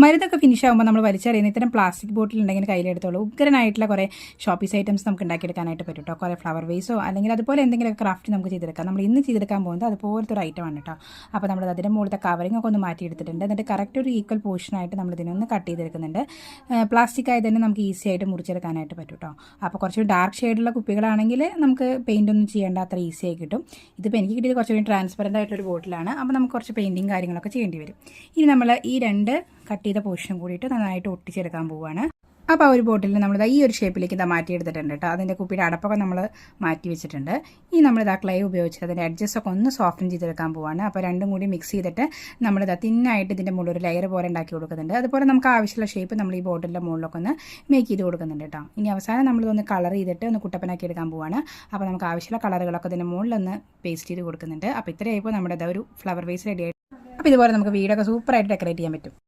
മരുന്നൊക്കെ ഫിനിഷ് ആകുമ്പോൾ നമ്മൾ വലിച്ചെറിയുന്ന ഇത്തരം പ്ലാസ്റ്റിക് ബോട്ടിലുണ്ടെങ്കിൽ കയ്യിലെടുത്തോളൂ. ഉഗ്രനായിട്ടുള്ള കുറേ ഷോപ്പീസ് ഐറ്റംസ് നമുക്ക് ഉണ്ടാക്കിയെടുക്കാനായിട്ട് പറ്റും കേട്ടോ. കുറേ ഫ്ലവർ വേസോ അല്ലെങ്കിൽ അതുപോലെ എന്തെങ്കിലുമൊക്കെ ക്രാഫ്റ്റ് നമുക്ക് ചെയ്തെടുക്കാം. നമ്മൾ ഇന്ന് ചെയ്തെടുക്കാൻ പോകുന്നത് അതുപോലത്തെ ഒരു ഐറ്റമാണ് കേട്ടോ. അപ്പോൾ നമ്മൾ അതിൻ്റെ മുകളിലത്തെ കവറിംഗ് ഒക്കെ ഒന്ന് മാറ്റിയെടുത്തിട്ടുണ്ട്. എന്നിട്ട് കറക്റ്റ് ഒരു ഈക്വൽ പോർഷനായിട്ട് നമ്മൾ ഇതിനൊന്ന് കട്ട് ചെയ്തെടുക്കുന്നുണ്ട്. പ്ലാസ്റ്റിക് ആയി തന്നെ നമുക്ക് ഈസി ആയിട്ട് മുറിച്ചെടുക്കാനായിട്ട് പറ്റും കേട്ടോ. അപ്പോൾ കുറച്ച് ഡാർക്ക് ഷെയ്ഡുള്ള കുപ്പികളാണെങ്കിൽ നമുക്ക് പെയിൻ്റ് ഒന്നും ചെയ്യേണ്ട അത്ര ഈസി ആയി കിട്ടും. ഇതിപ്പോൾ എനിക്ക് കിട്ടിയത് കുറച്ചുകൂടി ട്രാൻസ്പെറൻ്റ് ആയിട്ടൊരു ബോട്ടിലാണ്. അപ്പോൾ നമുക്ക് കുറച്ച് പെയിൻറ്റിങ് കാര്യങ്ങളൊക്കെ ചെയ്യേണ്ടി വരും. ഇനി നമ്മൾ ഈ രണ്ട് കട്ട് ചെയ്ത പോർഷനും കൂടിയിട്ട് നന്നായിട്ട് ഒട്ടിച്ചെടുക്കാൻ പോവുകയാണ്. അപ്പോൾ ആ ഒരു ബോട്ടിൽ നമ്മളിത് ഈ ഒരു ഷേപ്പിലേക്ക് ഇതാ മാറ്റിയെടുത്തിട്ടുണ്ട് കേട്ടോ. അതിൻ്റെ കുപ്പിയുടെ അടപ്പൊക്കെ നമ്മൾ മാറ്റി വെച്ചിട്ടുണ്ട്. ഇനി നമ്മളിതാ ക്ലേ ഉപയോഗിച്ചിട്ട് അതിൻ്റെ എഡ്ജസ്റ്റൊക്കെ ഒന്ന് സോഫ്റ്റൻ ചെയ്തെടുക്കാൻ പോവുകയാണ്. അപ്പോൾ രണ്ടും കൂടി മിക്സ് ചെയ്തിട്ട് നമ്മളിതാ തിന്നായിട്ട് ഇതിൻ്റെ മുകളിൽ ഒരു ലെയർ പോലെ ഉണ്ടാക്കി കൊടുക്കുന്നുണ്ട്. അതുപോലെ നമുക്ക് ആവശ്യമുള്ള ഷേപ്പ് നമ്മൾ ഈ ബോട്ടിലിൻ്റെ മുകളിലൊക്കെ ഒന്ന് മേക്ക് ചെയ്ത് കൊടുക്കുന്നുണ്ട് കേട്ടോ. ഇനി അവസാനം നമ്മളിതൊന്ന് കളർ ചെയ്തിട്ട് ഒന്ന് കുട്ടപ്പനാക്കി എടുക്കാൻ പോവുകയാണ്. അപ്പോൾ നമുക്ക് ആവശ്യമുള്ള കളറുകളൊക്കെ ഇതിൻ്റെ മുകളിലൊന്ന് പേസ്റ്റ് ചെയ്ത് കൊടുക്കുന്നുണ്ട്. അപ്പോൾ ഇത്രയായപ്പോൾ നമ്മുടെ ഒരു ഫ്ലവർ വേസ് റെഡി ആയിട്ട്. അപ്പോൾ ഇതുപോലെ നമുക്ക് വീടൊക്കെ സൂപ്പറായിട്ട് ഡെക്കറേറ്റ് ചെയ്യാൻ പറ്റും.